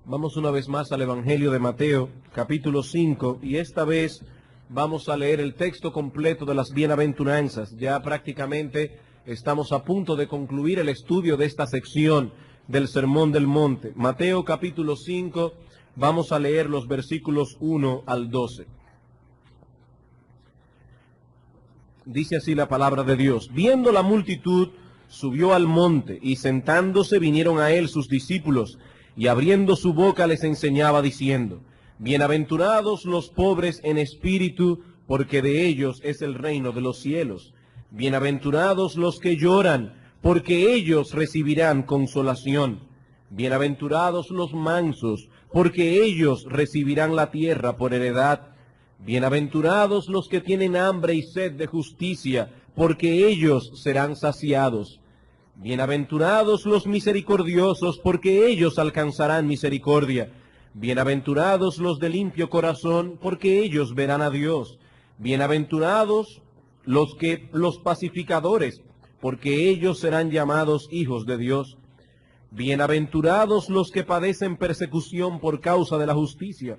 Vamos una vez más al Evangelio de Mateo, capítulo 5, y esta vez vamos a leer el texto completo de las bienaventuranzas. Ya prácticamente estamos a punto de concluir el estudio de esta sección del Sermón del Monte. Mateo capítulo 5, vamos a leer los versículos 1 al 12. Dice así la palabra de Dios: viendo la multitud, subió al monte, y sentándose vinieron a él sus discípulos, y abriendo su boca les enseñaba diciendo: bienaventurados los pobres en espíritu, porque de ellos es el reino de los cielos. Bienaventurados los que lloran, porque ellos recibirán consolación. Bienaventurados los mansos, porque ellos recibirán la tierra por heredad. Bienaventurados los que tienen hambre y sed de justicia, porque ellos serán saciados. Bienaventurados los misericordiosos, porque ellos alcanzarán misericordia. Bienaventurados los de limpio corazón, porque ellos verán a Dios. Bienaventurados los pacificadores, porque ellos serán llamados hijos de Dios. Bienaventurados los que padecen persecución por causa de la justicia,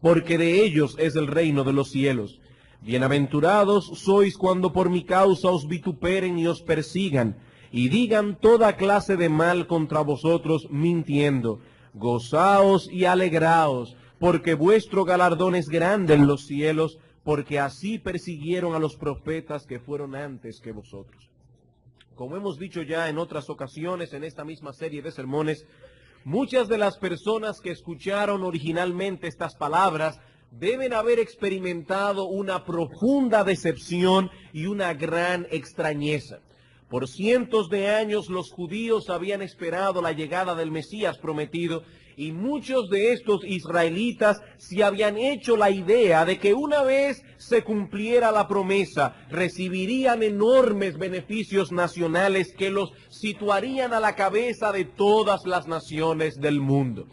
porque de ellos es el reino de los cielos. Bienaventurados sois cuando por mi causa os vituperen y os persigan, y digan toda clase de mal contra vosotros mintiendo. Gozaos y alegraos, porque vuestro galardón es grande en los cielos, porque así persiguieron a los profetas que fueron antes que vosotros. Como hemos dicho ya en otras ocasiones en esta misma serie de sermones, muchas de las personas que escucharon originalmente estas palabras deben haber experimentado una profunda decepción y una gran extrañeza. Por cientos de años los judíos habían esperado la llegada del Mesías prometido, y muchos de estos israelitas se habían hecho la idea de que una vez se cumpliera la promesa, recibirían enormes beneficios nacionales que los situarían a la cabeza de todas las naciones del mundo.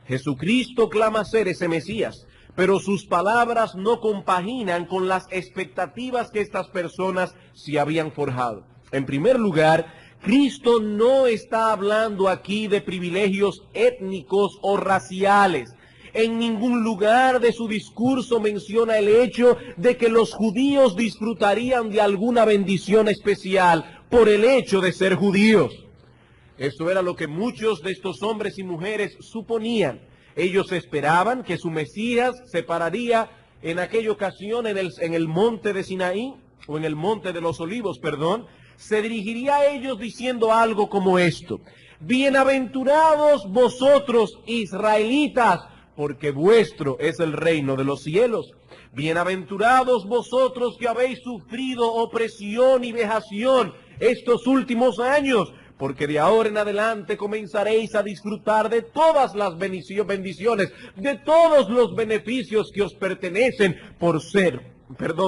Jesucristo clama ser ese Mesías, pero sus palabras no compaginan con las expectativas que estas personas se habían forjado. En primer lugar, Cristo no está hablando aquí de privilegios étnicos o raciales. En ningún lugar de su discurso menciona el hecho de que los judíos disfrutarían de alguna bendición especial por el hecho de ser judíos. Eso era lo que muchos de estos hombres y mujeres suponían. Ellos esperaban que su Mesías se pararía en aquella ocasión en el monte de Sinaí, o en el monte de los Olivos, se dirigiría a ellos diciendo algo como esto: bienaventurados vosotros israelitas, porque vuestro es el reino de los cielos. Bienaventurados vosotros que habéis sufrido opresión y vejación estos últimos años, porque de ahora en adelante comenzaréis a disfrutar de todas las bendiciones, de todos los beneficios que os pertenecen por ser,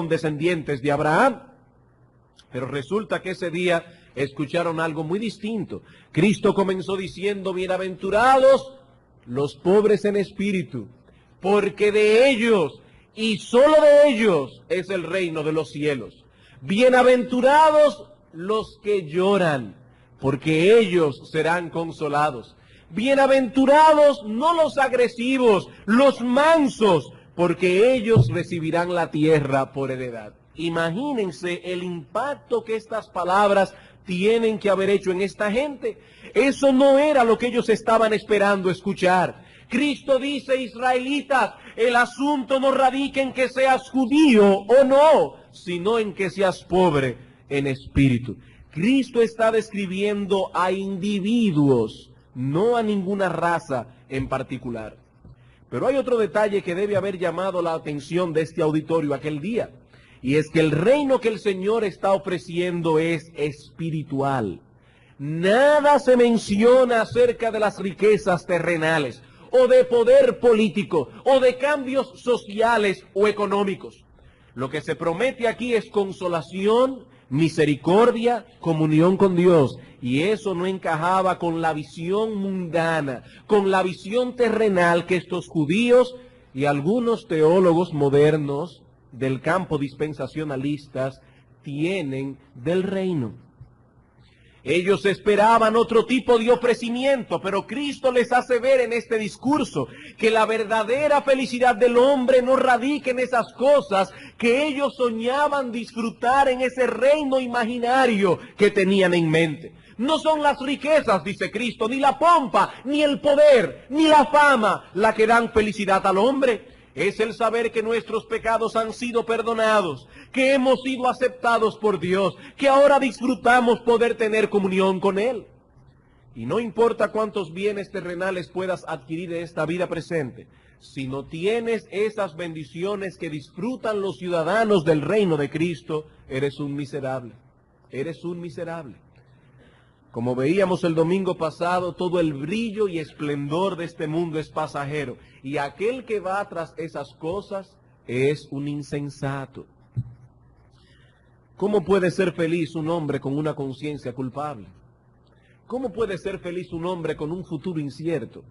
descendientes de Abraham. Pero resulta que ese día escucharon algo muy distinto. Cristo comenzó diciendo: bienaventurados los pobres en espíritu, porque de ellos, y solo de ellos, es el reino de los cielos. Bienaventurados los que lloran, porque ellos serán consolados. Bienaventurados no los agresivos, los mansos, porque ellos recibirán la tierra por heredad. Imagínense el impacto que estas palabras tienen que haber hecho en esta gente. Eso no era lo que ellos estaban esperando escuchar. Cristo dice: israelitas, el asunto no radica en que seas judío o no, sino en que seas pobre en espíritu. Cristo está describiendo a individuos, no a ninguna raza en particular. Pero hay otro detalle que debe haber llamado la atención de este auditorio aquel día, y es que el reino que el Señor está ofreciendo es espiritual. Nada se menciona acerca de las riquezas terrenales, o de poder político, o de cambios sociales o económicos. Lo que se promete aquí es consolación, misericordia, comunión con Dios. Y eso no encajaba con la visión mundana, con la visión terrenal que estos judíos y algunos teólogos modernos del campo dispensacionalistas tienen del reino. Ellos esperaban otro tipo de ofrecimiento, pero Cristo les hace ver en este discurso que la verdadera felicidad del hombre no radica en esas cosas que ellos soñaban disfrutar en ese reino imaginario que tenían en mente. No son las riquezas, dice Cristo, ni la pompa, ni el poder, ni la fama la que dan felicidad al hombre. Es el saber que nuestros pecados han sido perdonados, que hemos sido aceptados por Dios, que ahora disfrutamos poder tener comunión con Él. Y no importa cuántos bienes terrenales puedas adquirir en esta vida presente, si no tienes esas bendiciones que disfrutan los ciudadanos del reino de Cristo, eres un miserable. Eres un miserable. Como veíamos el domingo pasado, todo el brillo y esplendor de este mundo es pasajero. Y aquel que va tras esas cosas es un insensato. ¿Cómo puede ser feliz un hombre con una conciencia culpable? ¿Cómo puede ser feliz un hombre con un futuro incierto?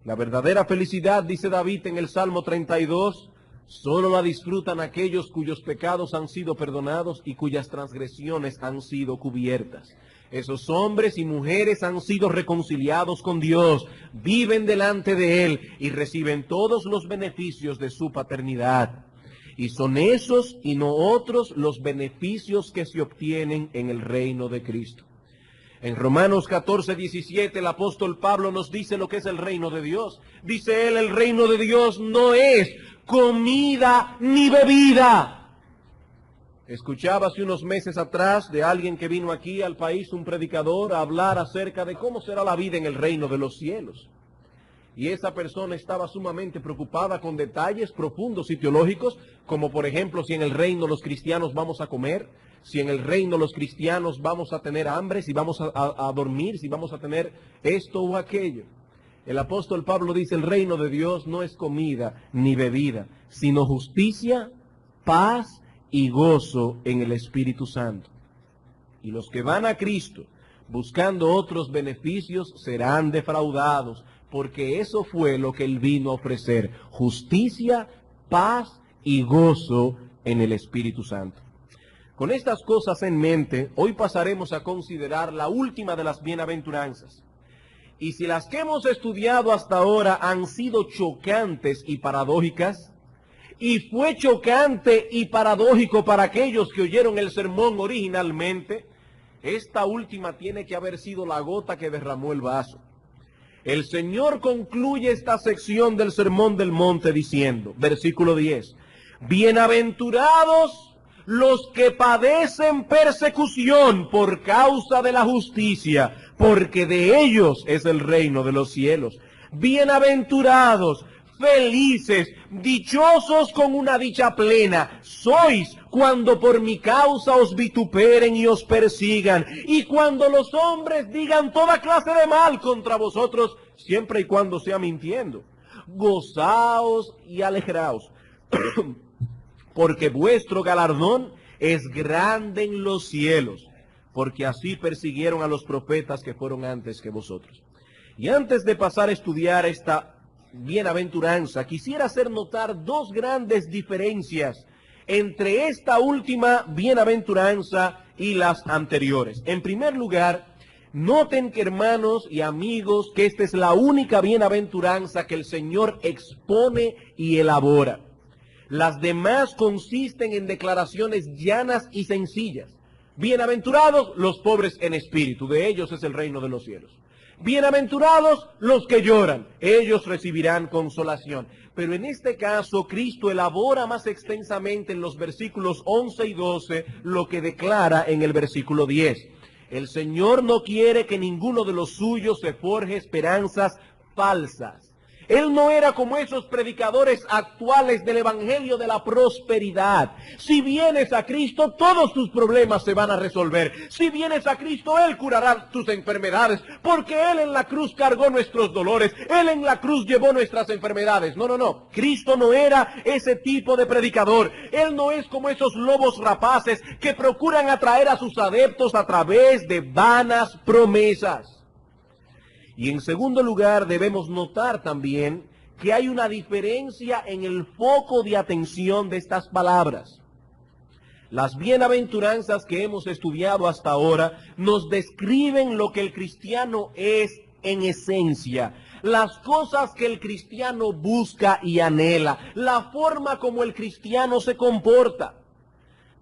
La verdadera felicidad, dice David en el Salmo 32, solo la disfrutan aquellos cuyos pecados han sido perdonados y cuyas transgresiones han sido cubiertas. Esos hombres y mujeres han sido reconciliados con Dios, viven delante de Él y reciben todos los beneficios de su paternidad. Y son esos y no otros los beneficios que se obtienen en el reino de Cristo. En Romanos 14:17 el apóstol Pablo nos dice lo que es el reino de Dios. Dice él, el reino de Dios no es comida ni bebida. Escuchaba hace unos meses atrás de alguien que vino aquí al país, un predicador, a hablar acerca de cómo será la vida en el reino de los cielos. Y esa persona estaba sumamente preocupada con detalles profundos y teológicos, como por ejemplo si en el reino los cristianos vamos a comer, si en el reino los cristianos vamos a tener hambre, si vamos a dormir, si vamos a tener esto o aquello. El apóstol Pablo dice, el reino de Dios no es comida ni bebida, sino justicia, paz y gozo en el Espíritu Santo. Y los que van a Cristo buscando otros beneficios serán defraudados, porque eso fue lo que Él vino a ofrecer, justicia, paz y gozo en el Espíritu Santo. Con estas cosas en mente, hoy pasaremos a considerar la última de las bienaventuranzas. Y si las que hemos estudiado hasta ahora han sido chocantes y paradójicas, y fue chocante y paradójico para aquellos que oyeron el sermón originalmente, esta última tiene que haber sido la gota que derramó el vaso. El Señor concluye esta sección del Sermón del Monte diciendo, versículo 10, bienaventurados los que padecen persecución por causa de la justicia, porque de ellos es el reino de los cielos. Bienaventurados, felices, dichosos con una dicha plena, sois cuando por mi causa os vituperen y os persigan, y cuando los hombres digan toda clase de mal contra vosotros, siempre y cuando sea mintiendo. Gozaos y alegraos, porque vuestro galardón es grande en los cielos, porque así persiguieron a los profetas que fueron antes que vosotros. Y antes de pasar a estudiar esta bienaventuranza, quisiera hacer notar dos grandes diferencias entre esta última bienaventuranza y las anteriores. En primer lugar, noten que hermanos y amigos, que esta es la única bienaventuranza que el Señor expone y elabora. Las demás consisten en declaraciones llanas y sencillas. Bienaventurados los pobres en espíritu, de ellos es el reino de los cielos. Bienaventurados los que lloran, ellos recibirán consolación. Pero en este caso, Cristo elabora más extensamente en los versículos 11 y 12 lo que declara en el versículo 10. El Señor no quiere que ninguno de los suyos se forje esperanzas falsas. Él no era como esos predicadores actuales del evangelio de la prosperidad. Si vienes a Cristo, todos tus problemas se van a resolver. Si vienes a Cristo, Él curará tus enfermedades, porque Él en la cruz cargó nuestros dolores. Él en la cruz llevó nuestras enfermedades. No. Cristo no era ese tipo de predicador. Él no es como esos lobos rapaces que procuran atraer a sus adeptos a través de vanas promesas. Y en segundo lugar, debemos notar también que hay una diferencia en el foco de atención de estas palabras. Las bienaventuranzas que hemos estudiado hasta ahora nos describen lo que el cristiano es en esencia, las cosas que el cristiano busca y anhela, la forma como el cristiano se comporta.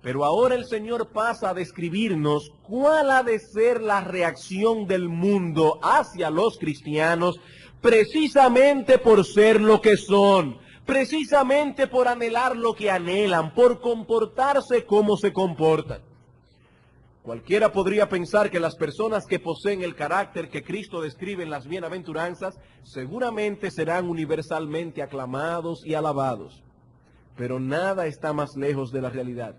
Pero ahora el Señor pasa a describirnos cuál ha de ser la reacción del mundo hacia los cristianos, precisamente por ser lo que son, precisamente por anhelar lo que anhelan, por comportarse como se comportan. Cualquiera podría pensar que las personas que poseen el carácter que Cristo describe en las bienaventuranzas seguramente serán universalmente aclamados y alabados. Pero nada está más lejos de la realidad.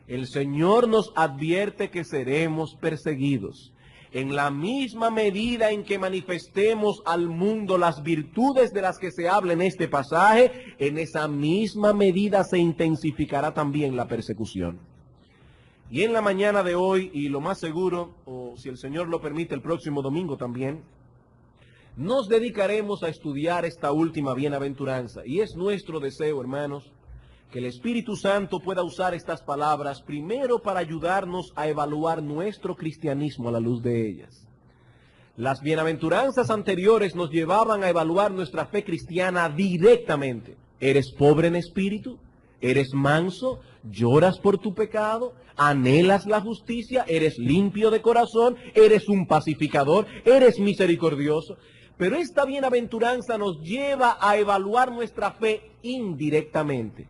El Señor nos advierte que seremos perseguidos. En la misma medida en que manifestemos al mundo las virtudes de las que se habla en este pasaje, en esa misma medida se intensificará también la persecución. Y en la mañana de hoy, y lo más seguro, o si el Señor lo permite, el próximo domingo también, nos dedicaremos a estudiar esta última bienaventuranza. Y es nuestro deseo, hermanos, que el Espíritu Santo pueda usar estas palabras primero para ayudarnos a evaluar nuestro cristianismo a la luz de ellas. Las bienaventuranzas anteriores nos llevaban a evaluar nuestra fe cristiana directamente. ¿Eres pobre en espíritu? ¿Eres manso? ¿Lloras por tu pecado? ¿Anhelas la justicia? ¿Eres limpio de corazón? ¿Eres un pacificador? ¿Eres misericordioso? Pero esta bienaventuranza nos lleva a evaluar nuestra fe indirectamente.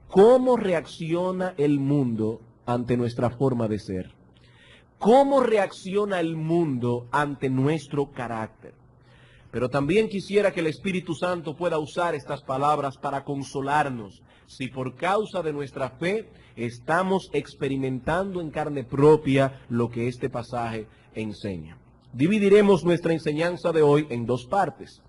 ¿Cómo reacciona el mundo ante nuestra forma de ser? ¿Cómo reacciona el mundo ante nuestro carácter? Pero también quisiera que el Espíritu Santo pueda usar estas palabras para consolarnos si por causa de nuestra fe estamos experimentando en carne propia lo que este pasaje enseña. Dividiremos nuestra enseñanza de hoy en dos partes.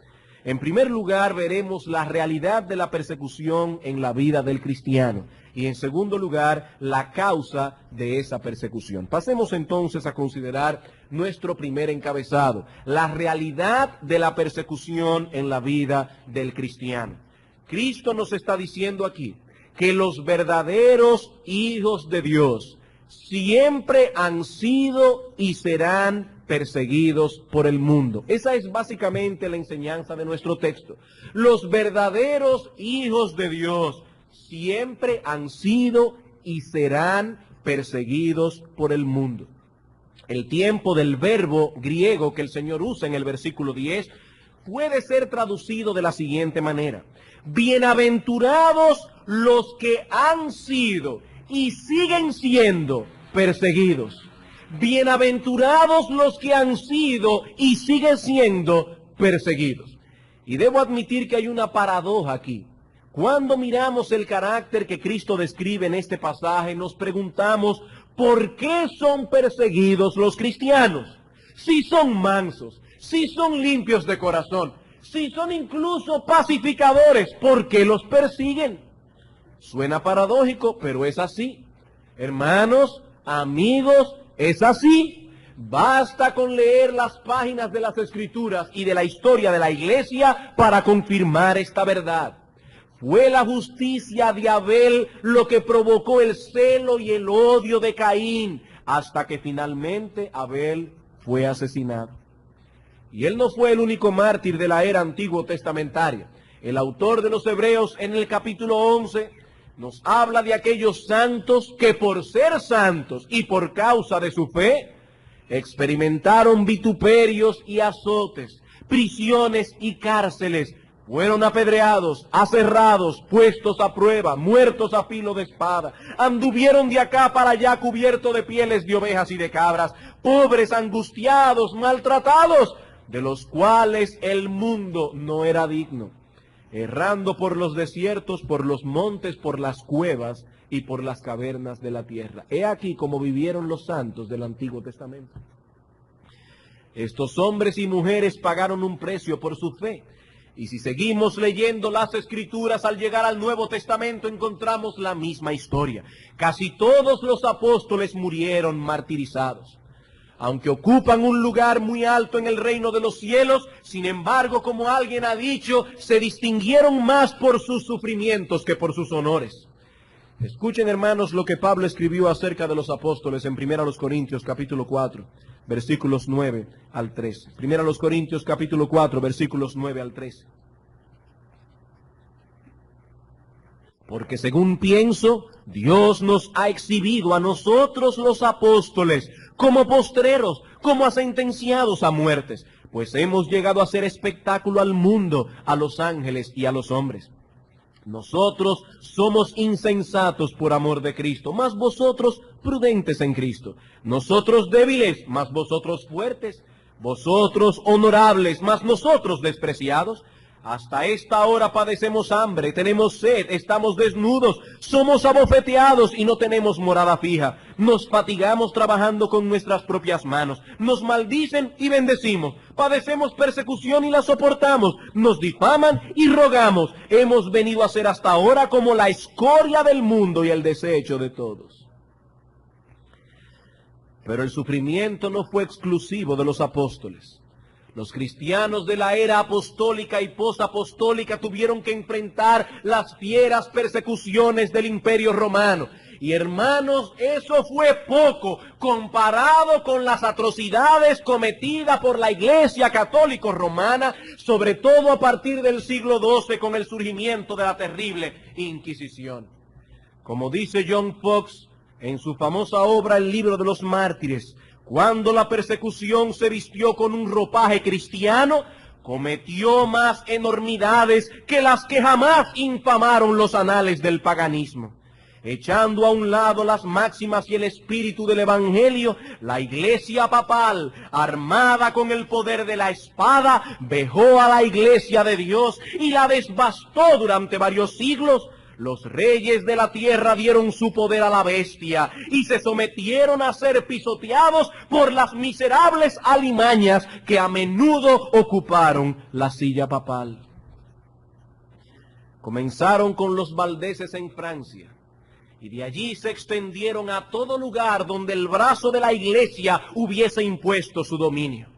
En primer lugar, veremos la realidad de la persecución en la vida del cristiano. Y en segundo lugar, la causa de esa persecución. Pasemos entonces a considerar nuestro primer encabezado, la realidad de la persecución en la vida del cristiano. Cristo nos está diciendo aquí que los verdaderos hijos de Dios siempre han sido y serán perseguidos por el mundo. Esa es básicamente la enseñanza de nuestro texto. Los verdaderos hijos de Dios siempre han sido y serán perseguidos por el mundo. El tiempo del verbo griego que el Señor usa en el versículo 10 puede ser traducido de la siguiente manera: bienaventurados los que han sido y siguen siendo perseguidos. Bienaventurados los que han sido y siguen siendo perseguidos. Y debo admitir que hay una paradoja aquí. Cuando miramos el carácter que Cristo describe en este pasaje, nos preguntamos, ¿por qué son perseguidos los cristianos? Si son mansos, si son limpios de corazón, si son incluso pacificadores, ¿por qué los persiguen? Suena paradójico, pero es así. Hermanos, amigos, es así. Basta con leer las páginas de las Escrituras y de la historia de la Iglesia para confirmar esta verdad. Fue la justicia de Abel lo que provocó el celo y el odio de Caín, hasta que finalmente Abel fue asesinado. Y él no fue el único mártir de la era antiguo testamentaria. El autor de los Hebreos en el capítulo 11 nos habla de aquellos santos que por ser santos y por causa de su fe experimentaron vituperios y azotes, prisiones y cárceles. Fueron apedreados, aserrados, puestos a prueba, muertos a filo de espada. Anduvieron de acá para allá cubiertos de pieles de ovejas y de cabras, pobres, angustiados, maltratados, de los cuales el mundo no era digno, errando por los desiertos, por los montes, por las cuevas y por las cavernas de la tierra. He aquí cómo vivieron los santos del Antiguo Testamento. Estos hombres y mujeres pagaron un precio por su fe. Y si seguimos leyendo las Escrituras, al llegar al Nuevo Testamento encontramos la misma historia. Casi todos los apóstoles murieron martirizados. Aunque ocupan un lugar muy alto en el reino de los cielos, sin embargo, como alguien ha dicho, se distinguieron más por sus sufrimientos que por sus honores. Escuchen, hermanos, lo que Pablo escribió acerca de los apóstoles en 1 Corintios capítulo 4, versículos 9 al 13. 1 Corintios capítulo 4, versículos 9 al 13. Porque según pienso, Dios nos ha exhibido a nosotros los apóstoles como postreros, como a sentenciados a muertes, pues hemos llegado a ser espectáculo al mundo, a los ángeles y a los hombres. Nosotros somos insensatos por amor de Cristo, mas vosotros prudentes en Cristo. Nosotros débiles, mas vosotros fuertes. Vosotros honorables, mas nosotros despreciados. Hasta esta hora padecemos hambre, tenemos sed, estamos desnudos, somos abofeteados y no tenemos morada fija. Nos fatigamos trabajando con nuestras propias manos, nos maldicen y bendecimos, padecemos persecución y la soportamos, nos difaman y rogamos. Hemos venido a ser hasta ahora como la escoria del mundo y el desecho de todos. Pero el sufrimiento no fue exclusivo de los apóstoles. Los cristianos de la era apostólica y posapostólica tuvieron que enfrentar las fieras persecuciones del Imperio Romano. Y hermanos, eso fue poco comparado con las atrocidades cometidas por la Iglesia Católica Romana, sobre todo a partir del siglo XII con el surgimiento de la terrible Inquisición. Como dice John Fox en su famosa obra El Libro de los Mártires, cuando la persecución se vistió con un ropaje cristiano, cometió más enormidades que las que jamás infamaron los anales del paganismo. Echando a un lado las máximas y el espíritu del Evangelio, la Iglesia papal, armada con el poder de la espada, vejó a la Iglesia de Dios y la devastó durante varios siglos. Los reyes de la tierra dieron su poder a la bestia y se sometieron a ser pisoteados por las miserables alimañas que a menudo ocuparon la silla papal. Comenzaron con los valdeses en Francia y de allí se extendieron a todo lugar donde el brazo de la Iglesia hubiese impuesto su dominio.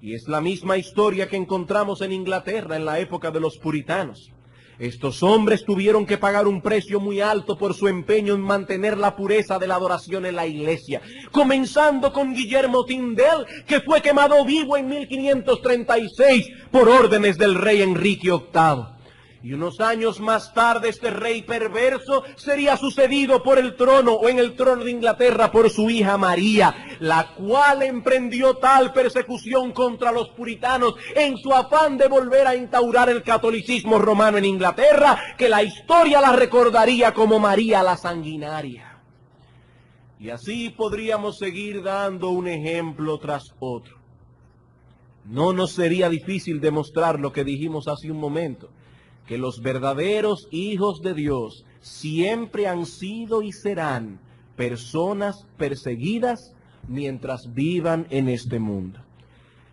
Y es la misma historia que encontramos en Inglaterra en la época de los puritanos. Estos hombres tuvieron que pagar un precio muy alto por su empeño en mantener la pureza de la adoración en la iglesia, comenzando con Guillermo Tyndale, que fue quemado vivo en 1536 por órdenes del rey Enrique VIII. Y unos años más tarde este rey perverso sería sucedido por el trono o en el trono de Inglaterra por su hija María, la cual emprendió tal persecución contra los puritanos en su afán de volver a instaurar el catolicismo romano en Inglaterra, que la historia la recordaría como María la Sanguinaria. Y así podríamos seguir dando un ejemplo tras otro. No nos sería difícil demostrar lo que dijimos hace un momento, que los verdaderos hijos de Dios siempre han sido y serán personas perseguidas mientras vivan en este mundo.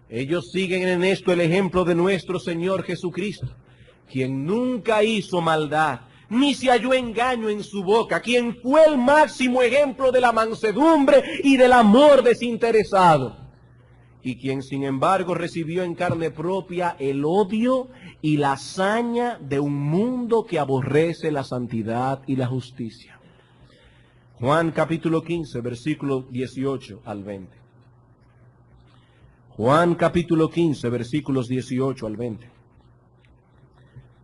Ellos siguen en esto el ejemplo de nuestro Señor Jesucristo, quien nunca hizo maldad, ni se halló engaño en su boca, quien fue el máximo ejemplo de la mansedumbre y del amor desinteresado, y quien sin embargo recibió en carne propia el odio y la hazaña de un mundo que aborrece la santidad y la justicia. Juan capítulo 15, versículo 18 al 20. Juan capítulo 15, versículos 18 al 20.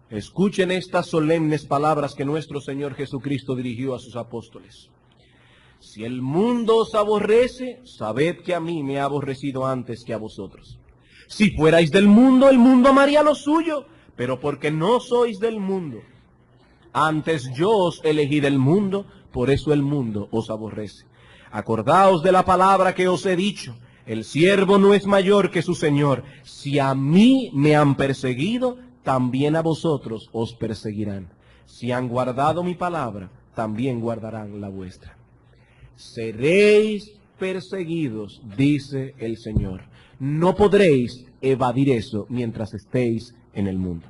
Escuchen estas solemnes palabras que nuestro Señor Jesucristo dirigió a sus apóstoles. Si el mundo os aborrece, sabed que a mí me ha aborrecido antes que a vosotros. Si fuerais del mundo, el mundo amaría lo suyo, pero porque no sois del mundo, antes yo os elegí del mundo, por eso el mundo os aborrece. Acordaos de la palabra que os he dicho, el siervo no es mayor que su señor. Si a mí me han perseguido, también a vosotros os perseguirán. Si han guardado mi palabra, también guardarán la vuestra. Seréis perseguidos, dice el Señor. No podréis evadir eso mientras estéis en el mundo.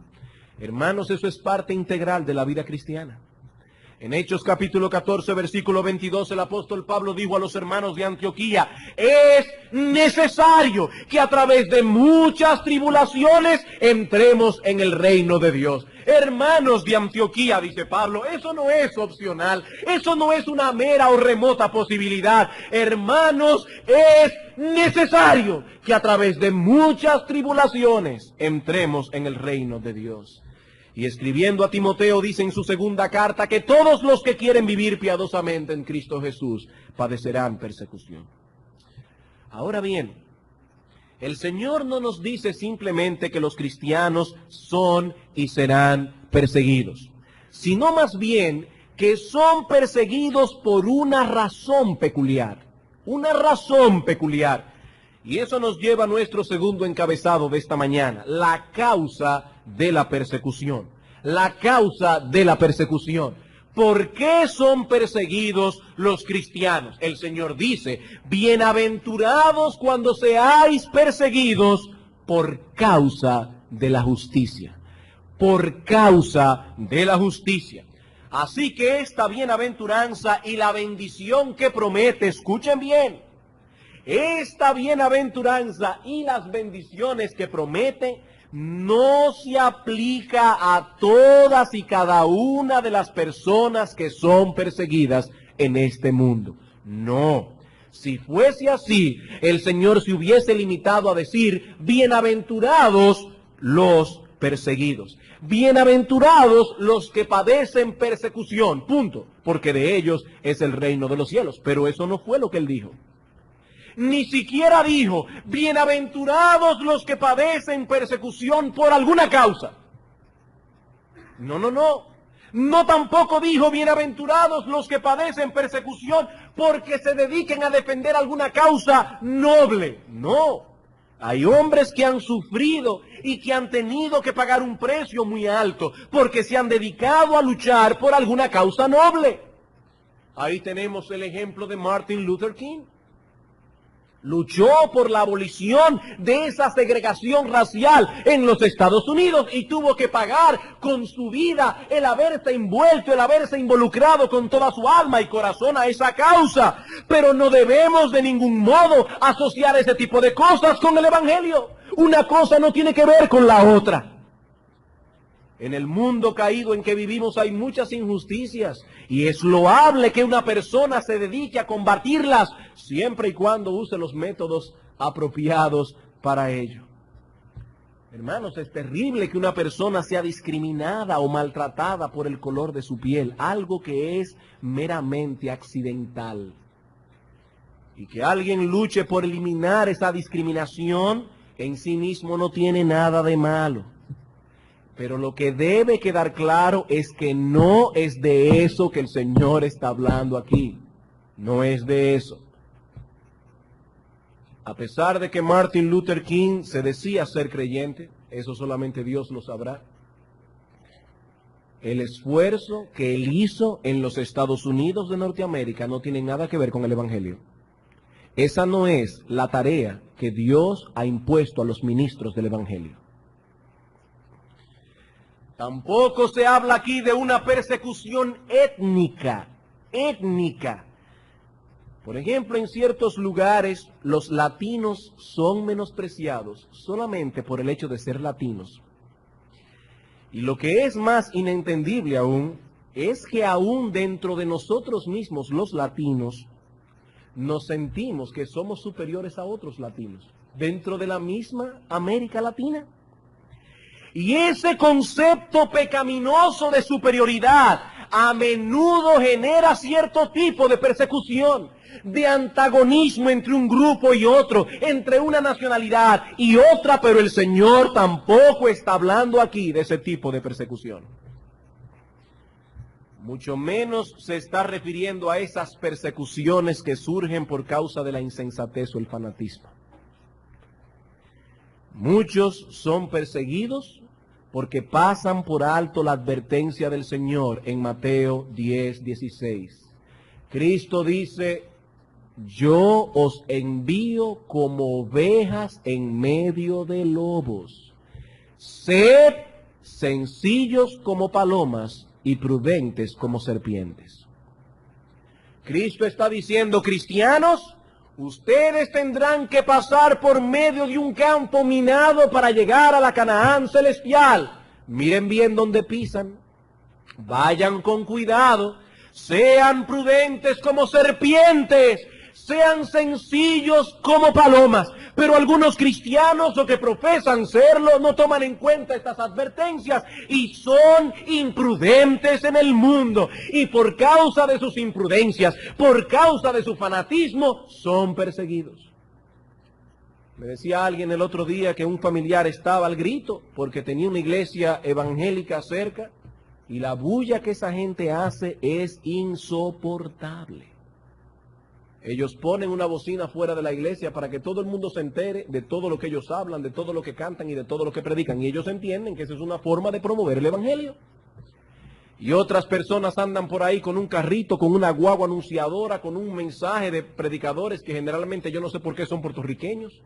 Hermanos, eso es parte integral de la vida cristiana. En Hechos capítulo 14, versículo 22, el apóstol Pablo dijo a los hermanos de Antioquía: es necesario que a través de muchas tribulaciones entremos en el reino de Dios. Hermanos de Antioquía, dice Pablo, eso no es opcional, eso no es una mera o remota posibilidad. Hermanos, es necesario que a través de muchas tribulaciones entremos en el reino de Dios. Y escribiendo a Timoteo dice en su segunda carta que todos los que quieren vivir piadosamente en Cristo Jesús padecerán persecución. Ahora bien, el Señor no nos dice simplemente que los cristianos son y serán perseguidos, sino más bien que son perseguidos por una razón peculiar. Una razón peculiar. Y eso nos lleva a nuestro segundo encabezado de esta mañana: la causa de la persecución. La causa de la persecución. ¿Por qué son perseguidos los cristianos? El Señor dice: bienaventurados cuando seáis perseguidos por causa de la justicia. Por causa de la justicia. Así que esta bienaventuranza y la bendición que promete, escuchen bien, esta bienaventuranza y las bendiciones que promete no se aplica a todas y cada una de las personas que son perseguidas en este mundo. No. Si fuese así, el Señor se hubiese limitado a decir: bienaventurados los perseguidos. Bienaventurados los que padecen persecución. Punto. Porque de ellos es el reino de los cielos. Pero eso no fue lo que Él dijo. Ni siquiera dijo: bienaventurados los que padecen persecución por alguna causa. No, no, no. No tampoco dijo: bienaventurados los que padecen persecución porque se dediquen a defender alguna causa noble. No. Hay hombres que han sufrido y que han tenido que pagar un precio muy alto porque se han dedicado a luchar por alguna causa noble. Ahí tenemos el ejemplo de Martin Luther King. Luchó por la abolición de esa segregación racial en los Estados Unidos y tuvo que pagar con su vida el haberse envuelto, el haberse involucrado con toda su alma y corazón a esa causa. Pero no debemos de ningún modo asociar ese tipo de cosas con el Evangelio. Una cosa no tiene que ver con la otra. En el mundo caído en que vivimos hay muchas injusticias y es loable que una persona se dedique a combatirlas siempre y cuando use los métodos apropiados para ello. Hermanos, es terrible que una persona sea discriminada o maltratada por el color de su piel, algo que es meramente accidental. Y que alguien luche por eliminar esa discriminación en sí mismo no tiene nada de malo. Pero lo que debe quedar claro es que no es de eso que el Señor está hablando aquí. No es de eso. A pesar de que Martin Luther King se decía ser creyente, eso solamente Dios lo sabrá. El esfuerzo que él hizo en los Estados Unidos de Norteamérica no tiene nada que ver con el Evangelio. Esa no es la tarea que Dios ha impuesto a los ministros del Evangelio. Tampoco se habla aquí de una persecución étnica. Por ejemplo, en ciertos lugares los latinos son menospreciados solamente por el hecho de ser latinos. Y lo que es más inentendible aún, es que aún dentro de nosotros mismos los latinos, nos sentimos que somos superiores a otros latinos, dentro de la misma América Latina. Y ese concepto pecaminoso de superioridad a menudo genera cierto tipo de persecución, de antagonismo entre un grupo y otro, entre una nacionalidad y otra, pero el Señor tampoco está hablando aquí de ese tipo de persecución. Mucho menos se está refiriendo a esas persecuciones que surgen por causa de la insensatez o el fanatismo. Muchos son perseguidos porque pasan por alto la advertencia del Señor en Mateo 10:16. Cristo dice: yo os envío como ovejas en medio de lobos. Sed sencillos como palomas y prudentes como serpientes. Cristo está diciendo, cristianos, ustedes tendrán que pasar por medio de un campo minado para llegar a la Canaán celestial. Miren bien dónde pisan. Vayan con cuidado. Sean prudentes como serpientes. Sean sencillos como palomas. Pero algunos cristianos o que profesan serlo no toman en cuenta estas advertencias y son imprudentes en el mundo. Y por causa de sus imprudencias, por causa de su fanatismo, son perseguidos. Me decía alguien el otro día que un familiar estaba al grito porque tenía una iglesia evangélica cerca y la bulla que esa gente hace es insoportable. Ellos ponen una bocina fuera de la iglesia para que todo el mundo se entere de todo lo que ellos hablan, de todo lo que cantan y de todo lo que predican. Y ellos entienden que esa es una forma de promover el evangelio. Y otras personas andan por ahí con un carrito, con una guagua anunciadora, con un mensaje de predicadores que generalmente yo no sé por qué son puertorriqueños,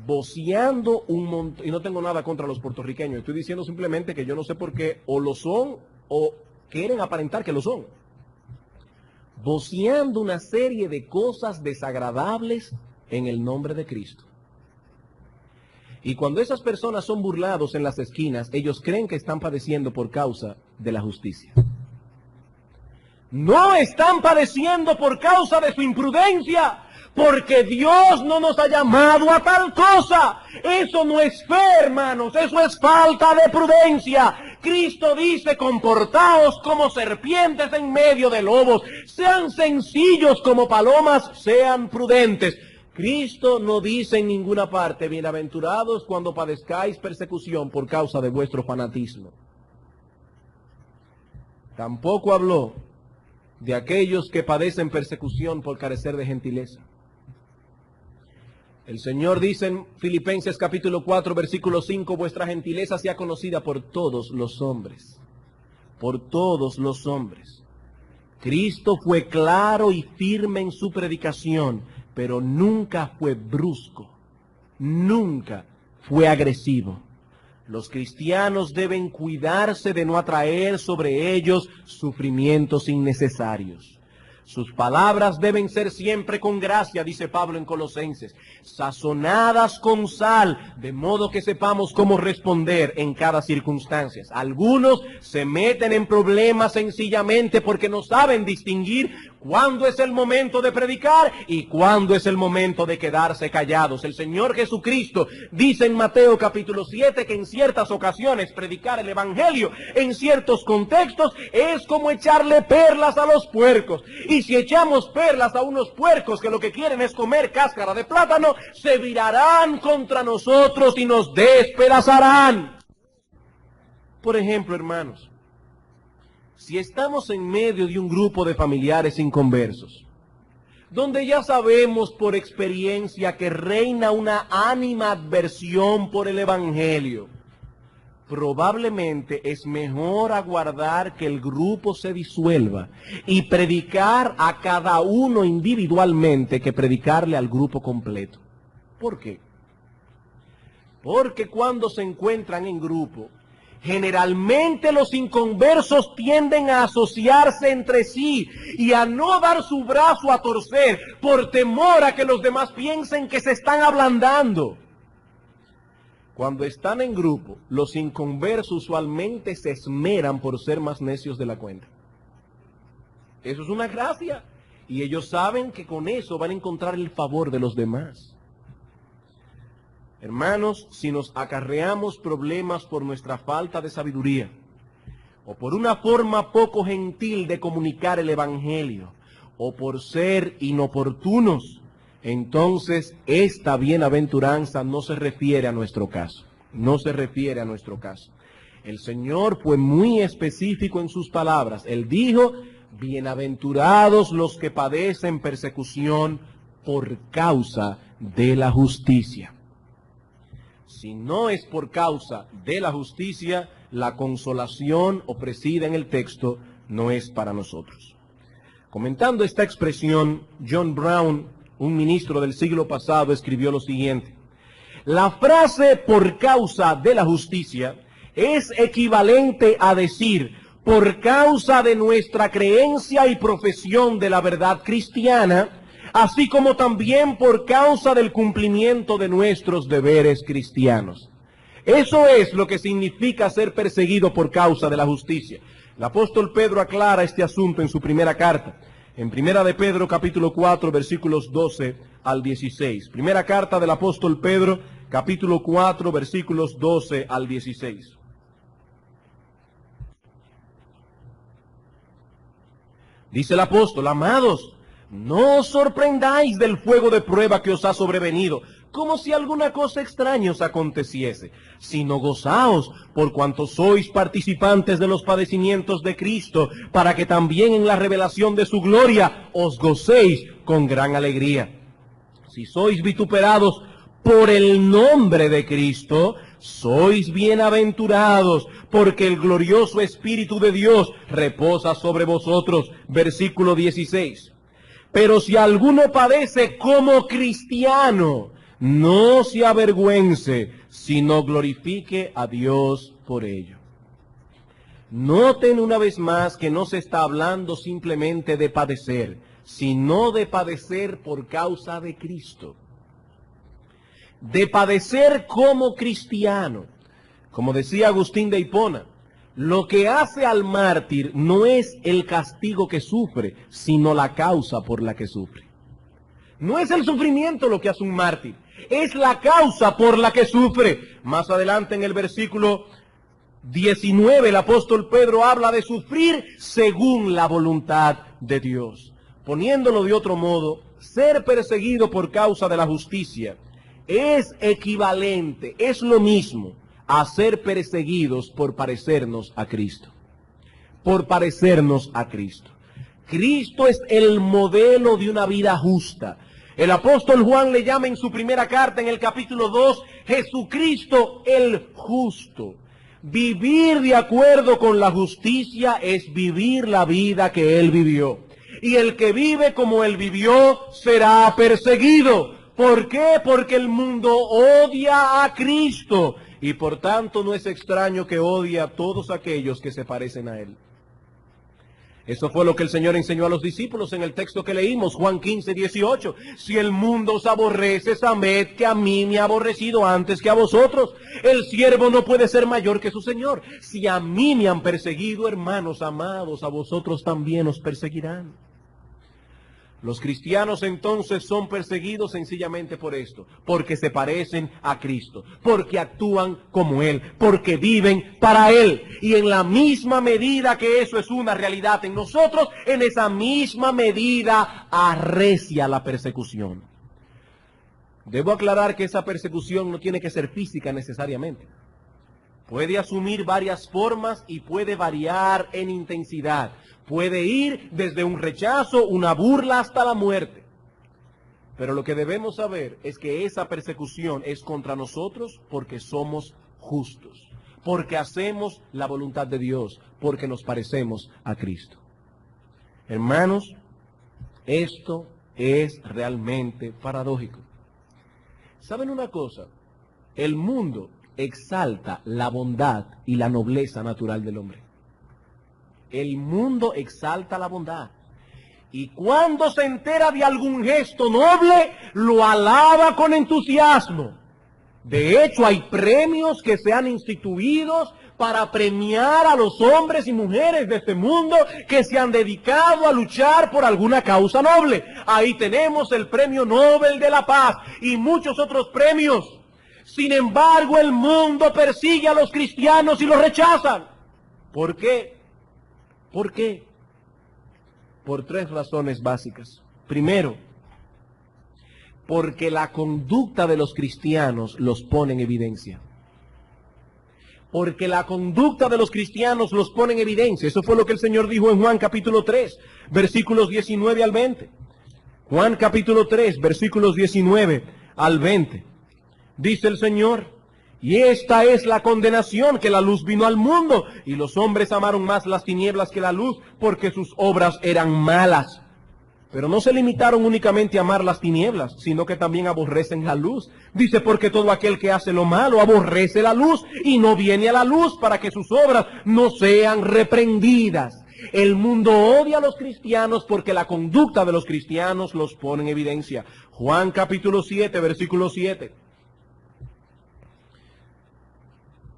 voceando un montón. Y no tengo nada contra los puertorriqueños. Estoy diciendo simplemente que yo no sé por qué o lo son o quieren aparentar que lo son. Voceando una serie de cosas desagradables en el nombre de Cristo. Y cuando esas personas son burlados en las esquinas, ellos creen que están padeciendo por causa de la justicia. No están padeciendo por causa de su imprudencia, porque Dios no nos ha llamado a tal cosa. Eso no es fe, hermanos, eso es falta de prudencia. Cristo dice, comportaos como serpientes en medio de lobos, sean sencillos como palomas, sean prudentes. Cristo no dice en ninguna parte, bienaventurados cuando padezcáis persecución por causa de vuestro fanatismo. Tampoco habló de aquellos que padecen persecución por carecer de gentileza. El Señor dice en Filipenses capítulo 4, versículo 5, vuestra gentileza sea conocida por todos los hombres. Por todos los hombres. Cristo fue claro y firme en su predicación, pero nunca fue brusco, nunca fue agresivo. Los cristianos deben cuidarse de no atraer sobre ellos sufrimientos innecesarios. Sus palabras deben ser siempre con gracia, dice Pablo en Colosenses, sazonadas con sal, de modo que sepamos cómo responder en cada circunstancia. Algunos se meten en problemas sencillamente porque no saben distinguir cuándo es el momento de predicar y cuándo es el momento de quedarse callados. El Señor Jesucristo dice en Mateo capítulo 7 que en ciertas ocasiones predicar el evangelio en ciertos contextos es como echarle perlas a los puercos. Y si echamos perlas a unos puercos que lo que quieren es comer cáscara de plátano, se virarán contra nosotros y nos despedazarán. Por ejemplo, hermanos, si estamos en medio de un grupo de familiares inconversos, donde ya sabemos por experiencia que reina una animadversión por el evangelio, probablemente es mejor aguardar que el grupo se disuelva y predicar a cada uno individualmente que predicarle al grupo completo. ¿Por qué? Porque cuando se encuentran en grupo, generalmente los inconversos tienden a asociarse entre sí y a no dar su brazo a torcer por temor a que los demás piensen que se están ablandando. Cuando están en grupo, los inconversos usualmente se esmeran por ser más necios de la cuenta. Eso es una gracia. Y ellos saben que con eso van a encontrar el favor de los demás. Hermanos, si nos acarreamos problemas por nuestra falta de sabiduría, o por una forma poco gentil de comunicar el evangelio, o por ser inoportunos, entonces esta bienaventuranza no se refiere a nuestro caso. No se refiere a nuestro caso. El Señor fue muy específico en sus palabras. Él dijo, bienaventurados los que padecen persecución por causa de la justicia. Si no es por causa de la justicia, la consolación ofrecida en el texto no es para nosotros. Comentando esta expresión, John Brown, un ministro del siglo pasado, escribió lo siguiente: la frase por causa de la justicia es equivalente a decir por causa de nuestra creencia y profesión de la verdad cristiana, así como también por causa del cumplimiento de nuestros deberes cristianos. Eso es lo que significa ser perseguido por causa de la justicia. El apóstol Pedro aclara este asunto en su primera carta, en primera de Pedro capítulo 4 versículos 12 al 16. Primera carta del apóstol Pedro capítulo 4 versículos 12 al 16. Dice el apóstol: amados, no os sorprendáis del fuego de prueba que os ha sobrevenido, como si alguna cosa extraña os aconteciese, sino gozaos por cuanto sois participantes de los padecimientos de Cristo, para que también en la revelación de su gloria os gocéis con gran alegría. Si sois vituperados por el nombre de Cristo, sois bienaventurados, porque el glorioso Espíritu de Dios reposa sobre vosotros. Versículo 16. Pero si alguno padece como cristiano, no se avergüence, sino glorifique a Dios por ello. Noten una vez más que no se está hablando simplemente de padecer, sino de padecer por causa de Cristo. De padecer como cristiano. Como decía Agustín de Hipona, lo que hace al mártir no es el castigo que sufre, sino la causa por la que sufre. No es el sufrimiento lo que hace un mártir, es la causa por la que sufre. Más adelante en el versículo 19 el apóstol Pedro habla de sufrir según la voluntad de Dios. Poniéndolo de otro modo, ser perseguido por causa de la justicia es equivalente, es lo mismo a ser perseguidos por parecernos a Cristo. Por parecernos a Cristo. Cristo es el modelo de una vida justa. El apóstol Juan le llama en su primera carta, en el capítulo 2, Jesucristo el justo. Vivir de acuerdo con la justicia es vivir la vida que Él vivió. Y el que vive como Él vivió será perseguido. ¿Por qué? Porque el mundo odia a Cristo. Y por tanto no es extraño que odie a todos aquellos que se parecen a Él. Eso fue lo que el Señor enseñó a los discípulos en el texto que leímos, Juan 15, 18. Si el mundo os aborrece, sabed que a mí me ha aborrecido antes que a vosotros. El siervo no puede ser mayor que su Señor. Si a mí me han perseguido, hermanos amados, a vosotros también os perseguirán. Los cristianos entonces son perseguidos sencillamente por esto, porque se parecen a Cristo, porque actúan como Él, porque viven para Él. Y en la misma medida que eso es una realidad en nosotros, en esa misma medida arrecia la persecución. Debo aclarar que esa persecución no tiene que ser física necesariamente. Puede asumir varias formas y puede variar en intensidad. Puede ir desde un rechazo, una burla, hasta la muerte. Pero lo que debemos saber es que esa persecución es contra nosotros porque somos justos, porque hacemos la voluntad de Dios, porque nos parecemos a Cristo. Hermanos, esto es realmente paradójico. ¿Saben una cosa? El mundo exalta la bondad y la nobleza natural del hombre. El mundo exalta la bondad. Y cuando se entera de algún gesto noble, lo alaba con entusiasmo. De hecho, hay premios que se han instituido para premiar a los hombres y mujeres de este mundo que se han dedicado a luchar por alguna causa noble. Ahí tenemos el Premio Nobel de la Paz y muchos otros premios. Sin embargo, el mundo persigue a los cristianos y los rechazan. ¿Por qué? ¿Por qué? Por tres razones básicas. Primero, porque la conducta de los cristianos los pone en evidencia. Porque la conducta de los cristianos los pone en evidencia. Eso fue lo que el Señor dijo en Juan capítulo 3, versículos 19 al 20. Juan capítulo 3, versículos 19 al 20. Dice el Señor: y esta es la condenación, que la luz vino al mundo, y los hombres amaron más las tinieblas que la luz, porque sus obras eran malas. Pero no se limitaron únicamente a amar las tinieblas, sino que también aborrecen la luz. Dice, porque todo aquel que hace lo malo aborrece la luz y no viene a la luz para que sus obras no sean reprendidas. El mundo odia a los cristianos porque la conducta de los cristianos los pone en evidencia. Juan capítulo 7, versículo 7.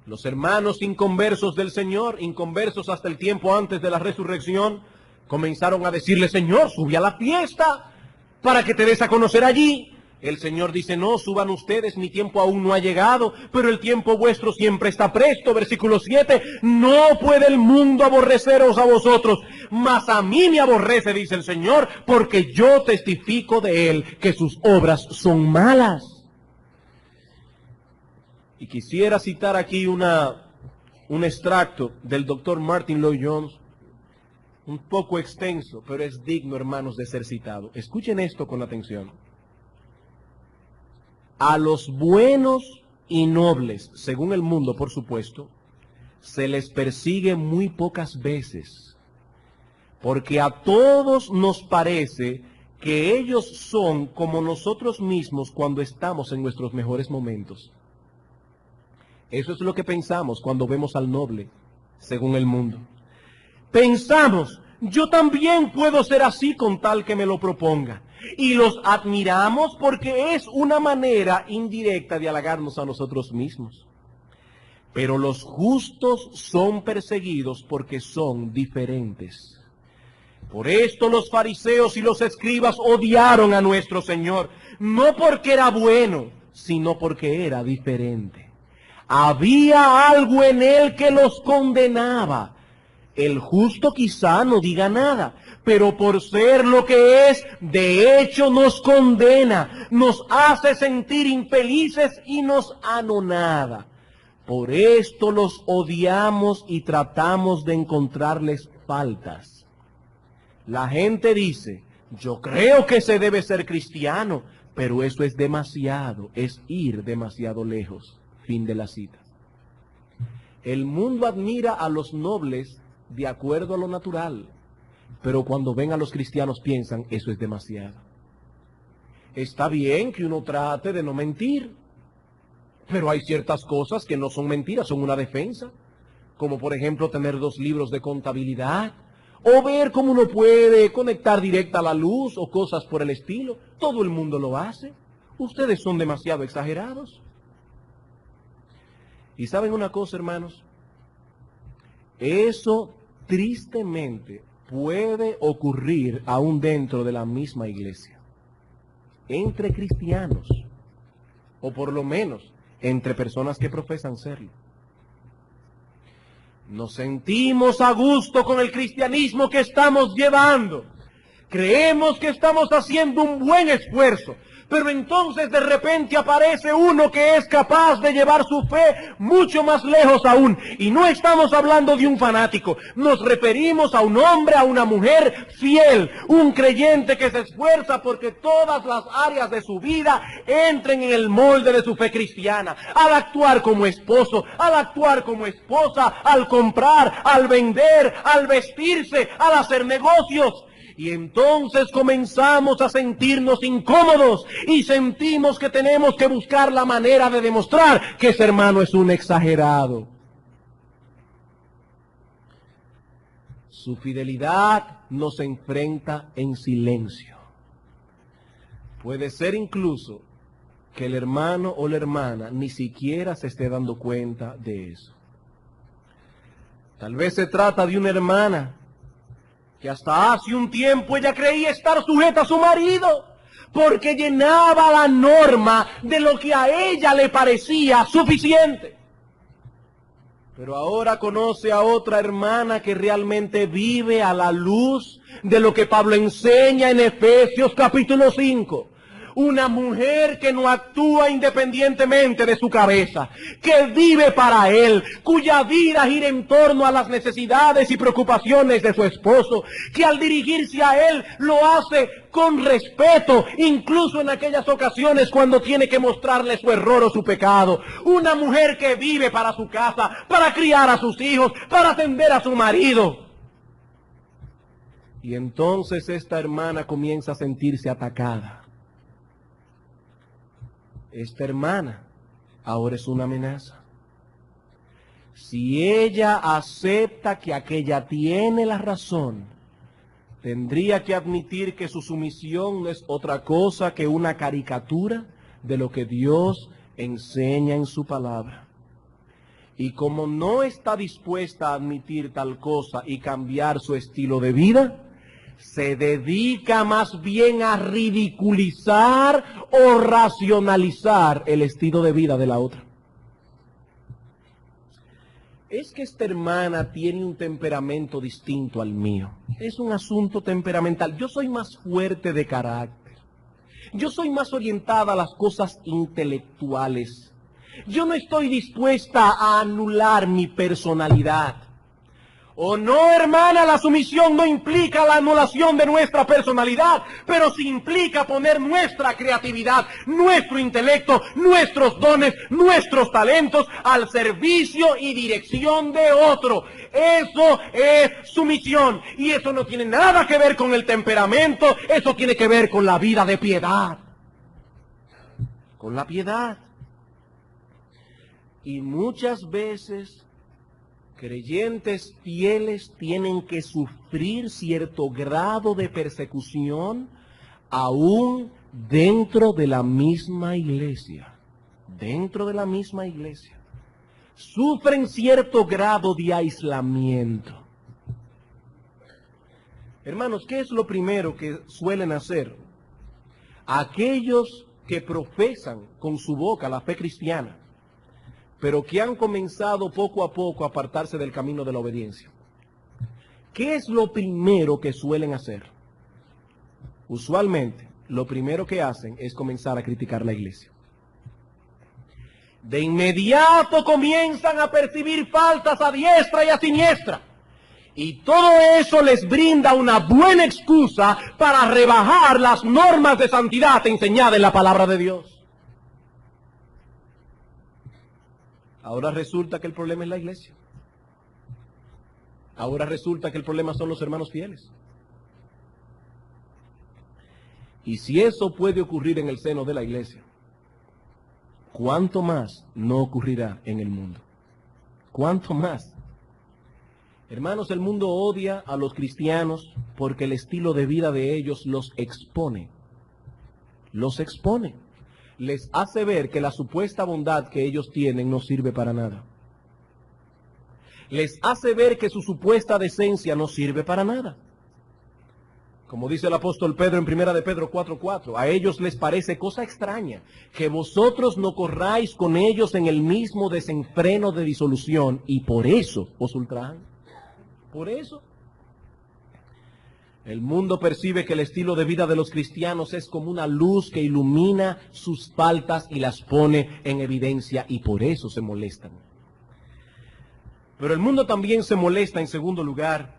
Los hermanos inconversos del Señor, inconversos hasta el tiempo antes de la resurrección, comenzaron a decirle, Señor, sube a la fiesta para que te des a conocer allí. El Señor dice, no, suban ustedes, mi tiempo aún no ha llegado, pero el tiempo vuestro siempre está presto. Versículo 7, no puede el mundo aborreceros a vosotros, mas a mí me aborrece, dice el Señor, porque yo testifico de él que sus obras son malas. Y quisiera citar aquí un extracto del doctor Martin Lloyd-Jones, un poco extenso, pero es digno, hermanos, de ser citado. Escuchen esto con atención. A los buenos y nobles, según el mundo, por supuesto, se les persigue muy pocas veces, porque a todos nos parece que ellos son como nosotros mismos cuando estamos en nuestros mejores momentos. Eso es lo que pensamos cuando vemos al noble, según el mundo. Pensamos, yo también puedo ser así con tal que me lo proponga. Y los admiramos porque es una manera indirecta de halagarnos a nosotros mismos. Pero los justos son perseguidos porque son diferentes. Por esto los fariseos y los escribas odiaron a nuestro Señor, no porque era bueno, sino porque era diferente. Había algo en él que los condenaba. El justo quizá no diga nada, pero por ser lo que es, de hecho nos condena, nos hace sentir infelices y nos anonada. Por esto los odiamos y tratamos de encontrarles faltas. La gente dice, yo creo que se debe ser cristiano, pero eso es demasiado, es ir demasiado lejos. Fin de la cita. El mundo admira a los nobles de acuerdo a lo natural, pero cuando ven a los cristianos piensan, eso es demasiado. Está bien que uno trate de no mentir, pero hay ciertas cosas que no son mentiras, son una defensa, como por ejemplo tener 2 libros de contabilidad, o ver cómo uno puede conectar directa a la luz, o cosas por el estilo. Todo el mundo lo hace. Ustedes son demasiado exagerados. Y ¿saben una cosa, hermanos? Eso tristemente puede ocurrir aún dentro de la misma iglesia, entre cristianos, o por lo menos entre personas que profesan serlo. Nos sentimos a gusto con el cristianismo que estamos llevando. Creemos que estamos haciendo un buen esfuerzo. Pero entonces de repente aparece uno que es capaz de llevar su fe mucho más lejos aún. Y no estamos hablando de un fanático. Nos referimos a un hombre, a una mujer fiel. Un creyente que se esfuerza porque todas las áreas de su vida entren en el molde de su fe cristiana. Al actuar como esposo, al actuar como esposa, al comprar, al vender, al vestirse, al hacer negocios. Y entonces comenzamos a sentirnos incómodos y sentimos que tenemos que buscar la manera de demostrar que ese hermano es un exagerado. Su fidelidad nos enfrenta en silencio. Puede ser incluso que el hermano o la hermana ni siquiera se esté dando cuenta de eso. Tal vez se trata de una hermana que hasta hace un tiempo ella creía estar sujeta a su marido, porque llenaba la norma de lo que a ella le parecía suficiente. Pero ahora conoce a otra hermana que realmente vive a la luz de lo que Pablo enseña en Efesios capítulo 5. Una mujer que no actúa independientemente de su cabeza, que vive para él, cuya vida gira en torno a las necesidades y preocupaciones de su esposo, que al dirigirse a él lo hace con respeto, incluso en aquellas ocasiones cuando tiene que mostrarle su error o su pecado. Una mujer que vive para su casa, para criar a sus hijos, para atender a su marido. Y entonces esta hermana comienza a sentirse atacada. Esta hermana ahora es una amenaza. Si ella acepta que aquella tiene la razón, tendría que admitir que su sumisión no es otra cosa que una caricatura de lo que Dios enseña en su palabra. Y como no está dispuesta a admitir tal cosa y cambiar su estilo de vida, se dedica más bien a ridiculizar o racionalizar el estilo de vida de la otra. Es que esta hermana tiene un temperamento distinto al mío. Es un asunto temperamental. Yo soy más fuerte de carácter. Yo soy más orientada a las cosas intelectuales. Yo no estoy dispuesta a anular mi personalidad. ¿O no, hermana? La sumisión no implica la anulación de nuestra personalidad, pero sí implica poner nuestra creatividad, nuestro intelecto, nuestros dones, nuestros talentos al servicio y dirección de otro. Eso es sumisión. Y eso no tiene nada que ver con el temperamento, eso tiene que ver con la vida de piedad. Con la piedad. Y muchas veces creyentes fieles tienen que sufrir cierto grado de persecución aún dentro de la misma iglesia. Dentro de la misma iglesia. Sufren cierto grado de aislamiento. Hermanos, ¿qué es lo primero que suelen hacer aquellos que profesan con su boca la fe cristiana, pero que han comenzado poco a poco a apartarse del camino de la obediencia? ¿Qué es lo primero que suelen hacer? Usualmente, lo primero que hacen es comenzar a criticar la iglesia. De inmediato comienzan a percibir faltas a diestra y a siniestra. Y todo eso les brinda una buena excusa para rebajar las normas de santidad enseñadas en la palabra de Dios. Ahora resulta que el problema es la iglesia. Ahora resulta que el problema son los hermanos fieles. Y si eso puede ocurrir en el seno de la iglesia, ¿cuánto más no ocurrirá en el mundo? ¿Cuánto más? Hermanos, el mundo odia a los cristianos porque el estilo de vida de ellos los expone. Los expone. Les hace ver que la supuesta bondad que ellos tienen no sirve para nada. Les hace ver que su supuesta decencia no sirve para nada. Como dice el apóstol Pedro en 1 de Pedro 4:4, a ellos les parece cosa extraña que vosotros no corráis con ellos en el mismo desenfreno de disolución, y por eso os ultrajan. Por eso. El mundo percibe que el estilo de vida de los cristianos es como una luz que ilumina sus faltas y las pone en evidencia, y por eso se molestan. Pero el mundo también se molesta, en segundo lugar,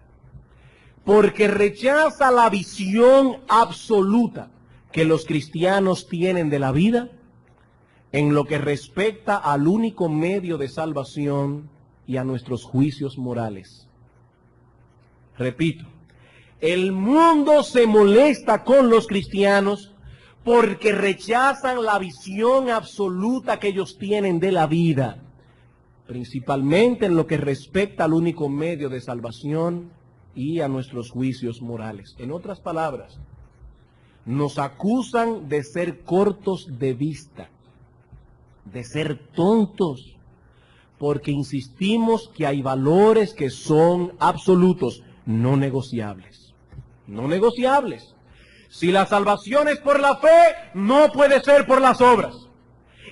porque rechaza la visión absoluta que los cristianos tienen de la vida en lo que respecta al único medio de salvación y a nuestros juicios morales. Repito. El mundo se molesta con los cristianos porque rechazan la visión absoluta que ellos tienen de la vida, principalmente en lo que respecta al único medio de salvación y a nuestros juicios morales. En otras palabras, nos acusan de ser cortos de vista, de ser tontos, porque insistimos que hay valores que son absolutos, no negociables. No negociables. Si la salvación es por la fe, no puede ser por las obras.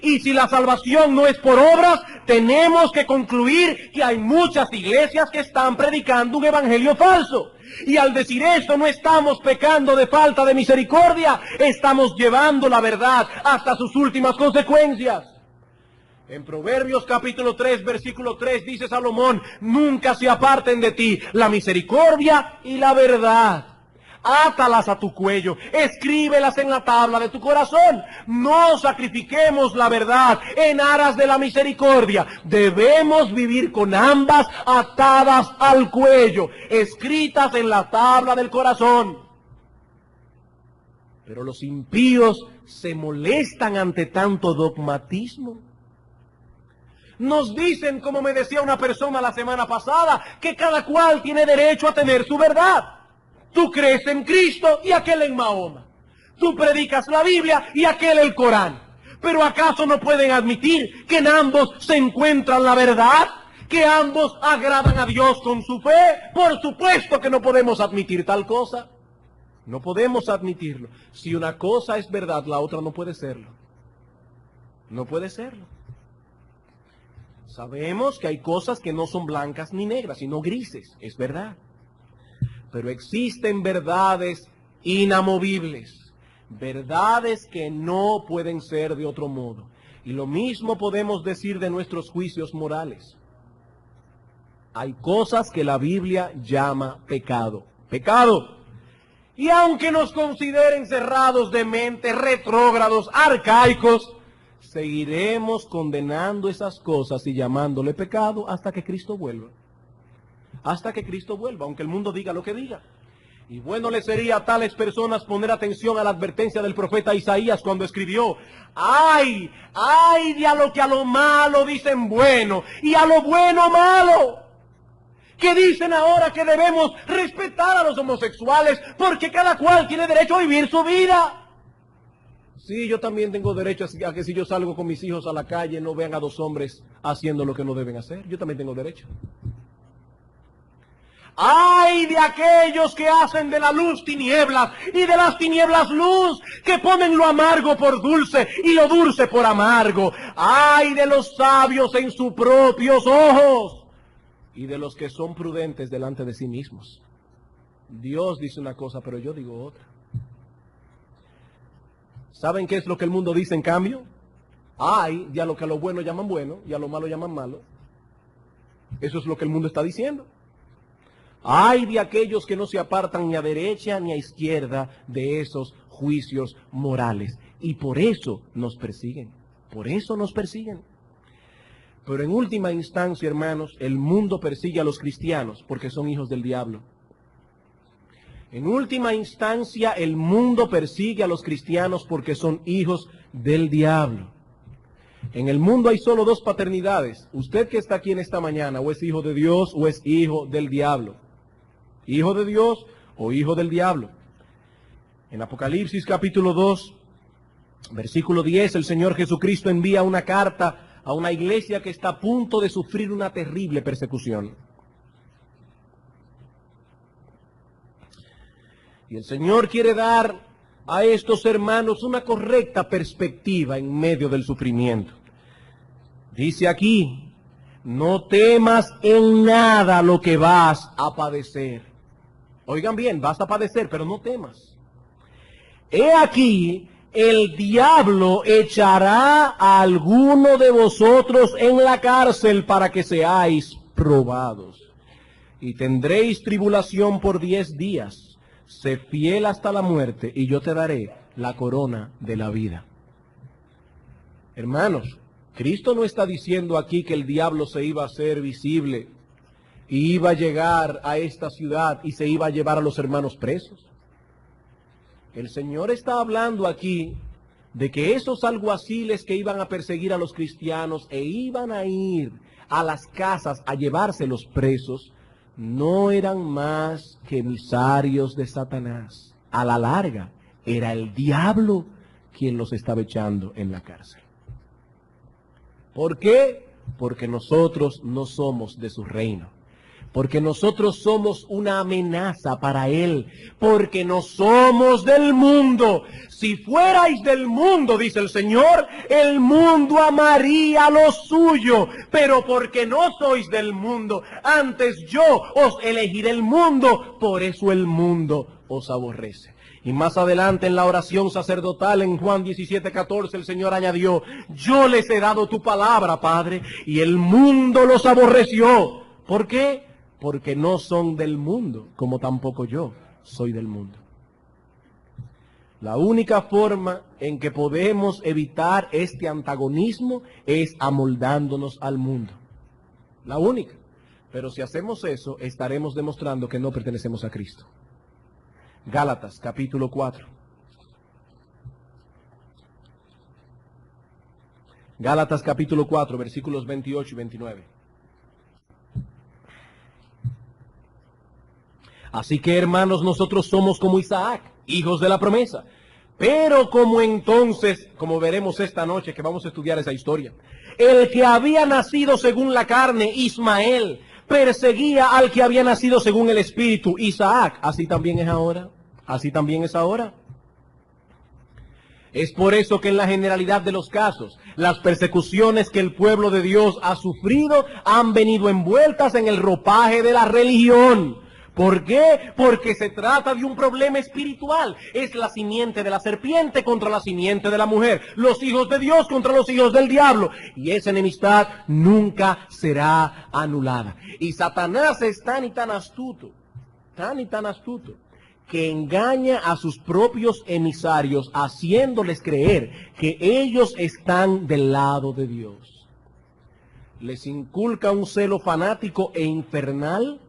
Y si la salvación no es por obras, tenemos que concluir que hay muchas iglesias que están predicando un evangelio falso. Y al decir esto, no estamos pecando de falta de misericordia, estamos llevando la verdad hasta sus últimas consecuencias. En Proverbios capítulo 3, versículo 3, dice Salomón: nunca se aparten de ti la misericordia y la verdad. átalas a tu cuello, escríbelas en la tabla de tu corazón. No sacrifiquemos la verdad en aras de la misericordia. Debemos vivir con ambas atadas al cuello, escritas en la tabla del corazón. Pero los impíos se molestan ante tanto dogmatismo. Nos dicen, como me decía una persona la semana pasada, que cada cual tiene derecho a tener su verdad. Tú crees en Cristo y aquel en Mahoma. Tú predicas la Biblia y aquel el Corán. ¿Pero acaso no pueden admitir que en ambos se encuentran la verdad? ¿Que ambos agradan a Dios con su fe? Por supuesto que no podemos admitir tal cosa. No podemos admitirlo. Si una cosa es verdad, la otra no puede serlo. No puede serlo. Sabemos que hay cosas que no son blancas ni negras, sino grises, es verdad. Pero existen verdades inamovibles, verdades que no pueden ser de otro modo. Y lo mismo podemos decir de nuestros juicios morales. Hay cosas que la Biblia llama pecado. Pecado. Y aunque nos consideren cerrados de mente, retrógrados, arcaicos, seguiremos condenando esas cosas y llamándole pecado hasta que Cristo vuelva. Hasta que Cristo vuelva, aunque el mundo diga lo que diga. Y bueno le sería a tales personas poner atención a la advertencia del profeta Isaías cuando escribió: ¡ay! ¡Ay de a lo que a lo malo dicen bueno y a lo bueno malo! Que dicen ahora que debemos respetar a los homosexuales porque cada cual tiene derecho a vivir su vida. Sí, yo también tengo derecho a que si yo salgo con mis hijos a la calle no vean a dos hombres haciendo lo que no deben hacer. Yo también tengo derecho. ¡Ay de aquellos que hacen de la luz tinieblas y de las tinieblas luz, que ponen lo amargo por dulce y lo dulce por amargo! ¡Ay de los sabios en sus propios ojos y de los que son prudentes delante de sí mismos! Dios dice una cosa, pero yo digo otra. ¿Saben qué es lo que el mundo dice en cambio? ¡Ay de a lo que a lo bueno llaman bueno y a lo malo llaman malo! Eso es lo que el mundo está diciendo. ¡Ay de aquellos que no se apartan ni a derecha ni a izquierda de esos juicios morales! Y por eso nos persiguen. Por eso nos persiguen. Pero en última instancia, hermanos, el mundo persigue a los cristianos porque son hijos del diablo. En última instancia, el mundo persigue a los cristianos porque son hijos del diablo. En el mundo hay solo dos paternidades. Usted que está aquí en esta mañana, o es hijo de Dios o es hijo del diablo. Hijo de Dios o hijo del diablo. En Apocalipsis capítulo 2, versículo 10, el Señor Jesucristo envía una carta a una iglesia que está a punto de sufrir una terrible persecución. Y el Señor quiere dar a estos hermanos una correcta perspectiva en medio del sufrimiento. Dice aquí: no temas en nada lo que vas a padecer. Oigan bien, vas a padecer, pero no temas. He aquí, el diablo echará a alguno de vosotros en la cárcel para que seáis probados. Y tendréis tribulación por 10 días. Sé fiel hasta la muerte y yo te daré la corona de la vida. Hermanos, Cristo no está diciendo aquí que el diablo se iba a hacer visible y iba a llegar a esta ciudad y se iba a llevar a los hermanos presos. El Señor está hablando aquí de que esos alguaciles que iban a perseguir a los cristianos e iban a ir a las casas a llevarse los presos, no eran más que emisarios de Satanás. A la larga, era el diablo quien los estaba echando en la cárcel. ¿Por qué? Porque nosotros no somos de su reino. Porque nosotros somos una amenaza para Él. Porque no somos del mundo. Si fuerais del mundo, dice el Señor, el mundo amaría lo suyo. Pero porque no sois del mundo, antes yo os elegí del mundo, por eso el mundo os aborrece. Y más adelante en la oración sacerdotal en Juan 17:14 el Señor añadió: yo les he dado tu palabra, Padre, y el mundo los aborreció. ¿Por qué? Porque no son del mundo, como tampoco yo soy del mundo. La única forma en que podemos evitar este antagonismo es amoldándonos al mundo. La única. Pero si hacemos eso, estaremos demostrando que no pertenecemos a Cristo. Gálatas, capítulo 4. Gálatas, capítulo 4, versículos 28 y 29. Así que, hermanos, nosotros somos como Isaac, hijos de la promesa. Pero como entonces, como veremos esta noche que vamos a estudiar esa historia, el que había nacido según la carne, Ismael, perseguía al que había nacido según el Espíritu, Isaac. Así también es ahora. Así también es ahora. Es por eso que en la generalidad de los casos, las persecuciones que el pueblo de Dios ha sufrido han venido envueltas en el ropaje de la religión. ¿Por qué? Porque se trata de un problema espiritual. Es la simiente de la serpiente contra la simiente de la mujer. Los hijos de Dios contra los hijos del diablo. Y esa enemistad nunca será anulada. Y Satanás es tan y tan astuto, que engaña a sus propios emisarios, haciéndoles creer que ellos están del lado de Dios. Les inculca un celo fanático e infernal,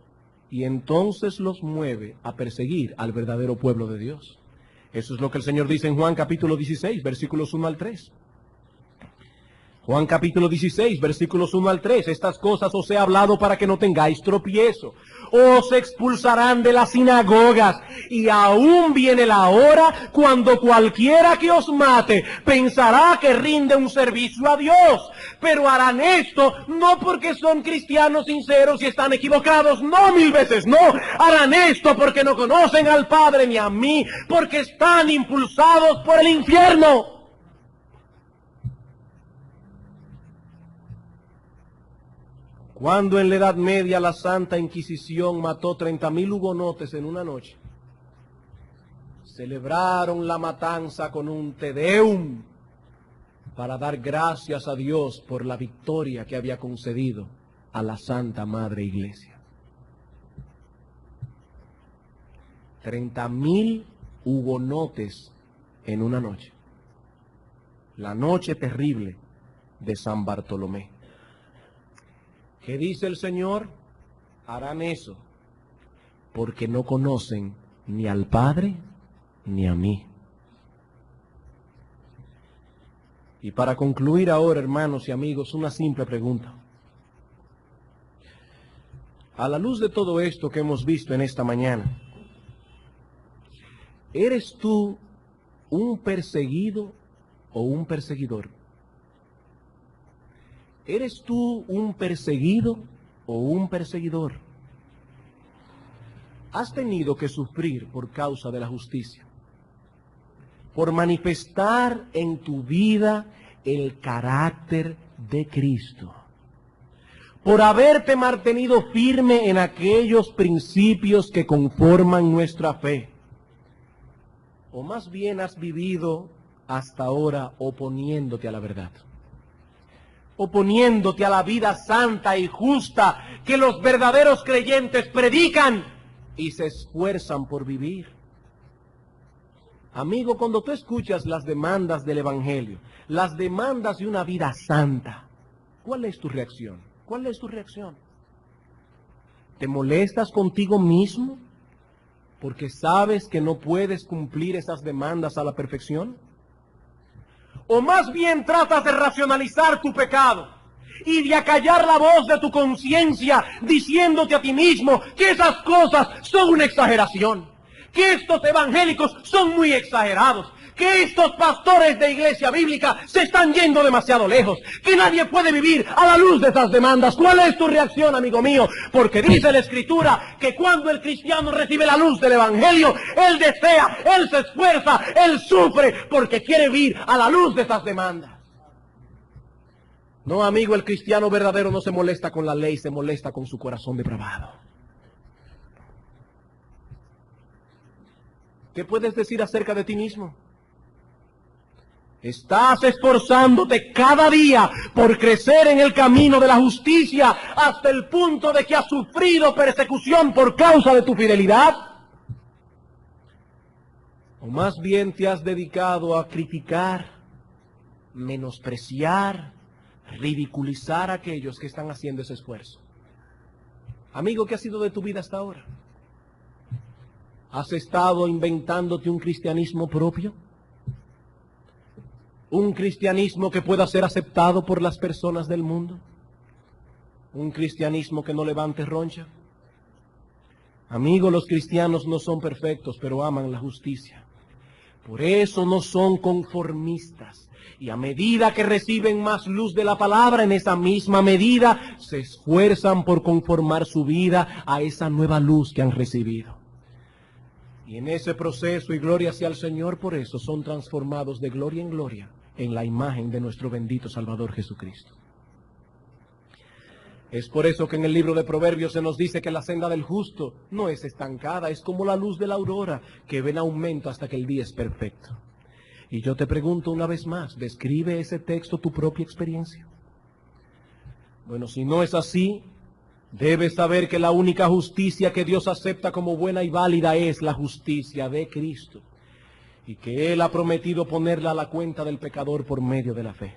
y entonces los mueve a perseguir al verdadero pueblo de Dios. Eso es lo que el Señor dice en Juan capítulo 16, versículos 1 al 3. Juan capítulo 16, versículos 1 al 3. Estas cosas os he hablado para que no tengáis tropiezo. Os expulsarán de las sinagogas, y aún viene la hora cuando cualquiera que os mate pensará que rinde un servicio a Dios. Pero harán esto no porque son cristianos sinceros y están equivocados, no, 1000 veces no. Harán esto porque no conocen al Padre ni a mí, porque están impulsados por el infierno. Cuando en la Edad Media la Santa Inquisición mató 30.000 hugonotes en una noche, celebraron la matanza con un Te Deum para dar gracias a Dios por la victoria que había concedido a la Santa Madre Iglesia. 30.000 hugonotes en una noche. La noche terrible de San Bartolomé. ¿Qué dice el Señor? Harán eso porque no conocen ni al Padre ni a mí. Y para concluir ahora, hermanos y amigos, una simple pregunta. A la luz de todo esto que hemos visto en esta mañana, ¿eres tú un perseguido o un perseguidor? ¿Eres tú un perseguido o un perseguidor? ¿Has tenido que sufrir por causa de la justicia? Por manifestar en tu vida el carácter de Cristo. Por haberte mantenido firme en aquellos principios que conforman nuestra fe. O más bien has vivido hasta ahora oponiéndote a la verdad. Oponiéndote a la vida santa y justa que los verdaderos creyentes predican y se esfuerzan por vivir. Amigo, cuando tú escuchas las demandas del Evangelio, las demandas de una vida santa, ¿cuál es tu reacción? ¿Cuál es tu reacción? ¿Te molestas contigo mismo porque sabes que no puedes cumplir esas demandas a la perfección? ¿O más bien tratas de racionalizar tu pecado y de acallar la voz de tu conciencia diciéndote a ti mismo que esas cosas son una exageración, que estos evangélicos son muy exagerados, que estos pastores de iglesia bíblica se están yendo demasiado lejos, que nadie puede vivir a la luz de esas demandas? ¿Cuál es tu reacción, amigo mío? Porque dice la Escritura que cuando el cristiano recibe la luz del Evangelio, él desea, él se esfuerza, él sufre, porque quiere vivir a la luz de esas demandas. No, amigo, el cristiano verdadero no se molesta con la ley, se molesta con su corazón depravado. ¿Qué puedes decir acerca de ti mismo? Estás esforzándote cada día por crecer en el camino de la justicia hasta el punto de que has sufrido persecución por causa de tu fidelidad. O más bien te has dedicado a criticar, menospreciar, ridiculizar a aquellos que están haciendo ese esfuerzo. Amigo, ¿qué ha sido de tu vida hasta ahora? ¿Has estado inventándote un cristianismo propio? ¿Un cristianismo que pueda ser aceptado por las personas del mundo? ¿Un cristianismo que no levante roncha? Amigo, los cristianos no son perfectos, pero aman la justicia. Por eso no son conformistas. Y a medida que reciben más luz de la palabra, en esa misma medida se esfuerzan por conformar su vida a esa nueva luz que han recibido. Y en ese proceso, y gloria sea al Señor por eso, son transformados de gloria en gloria en la imagen de nuestro bendito Salvador Jesucristo. Es por eso que en el libro de Proverbios se nos dice que la senda del justo no es estancada, es como la luz de la aurora, que ve en aumento hasta que el día es perfecto. Y yo te pregunto una vez más, ¿describe ese texto tu propia experiencia? Bueno, si no es así, debes saber que la única justicia que Dios acepta como buena y válida es la justicia de Cristo, y que Él ha prometido ponerla a la cuenta del pecador por medio de la fe.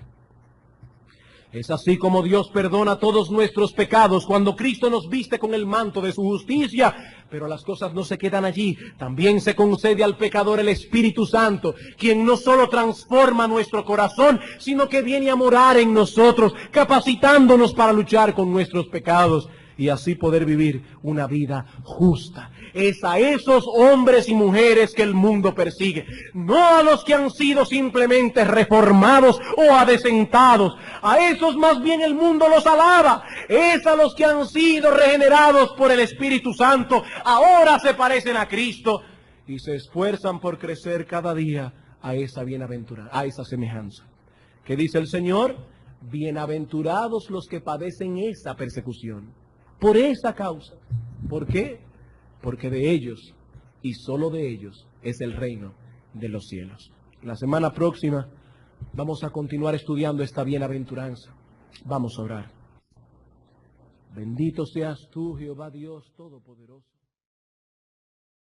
Es así como Dios perdona todos nuestros pecados cuando Cristo nos viste con el manto de su justicia. Pero las cosas no se quedan allí. También se concede al pecador el Espíritu Santo, quien no solo transforma nuestro corazón, sino que viene a morar en nosotros, capacitándonos para luchar con nuestros pecados y así poder vivir una vida justa. Es a esos hombres y mujeres que el mundo persigue, no a los que han sido simplemente reformados o adecentados. A esos más bien el mundo los alaba. Es a los que han sido regenerados por el Espíritu Santo, ahora se parecen a Cristo y se esfuerzan por crecer cada día a esa bienaventuranza, a esa semejanza. ¿Qué dice el Señor? Bienaventurados los que padecen esa persecución, por esa causa. ¿Por qué? Porque de ellos, y solo de ellos, es el reino de los cielos. La semana próxima vamos a continuar estudiando esta bienaventuranza. Vamos a orar. Bendito seas tú, Jehová Dios Todopoderoso.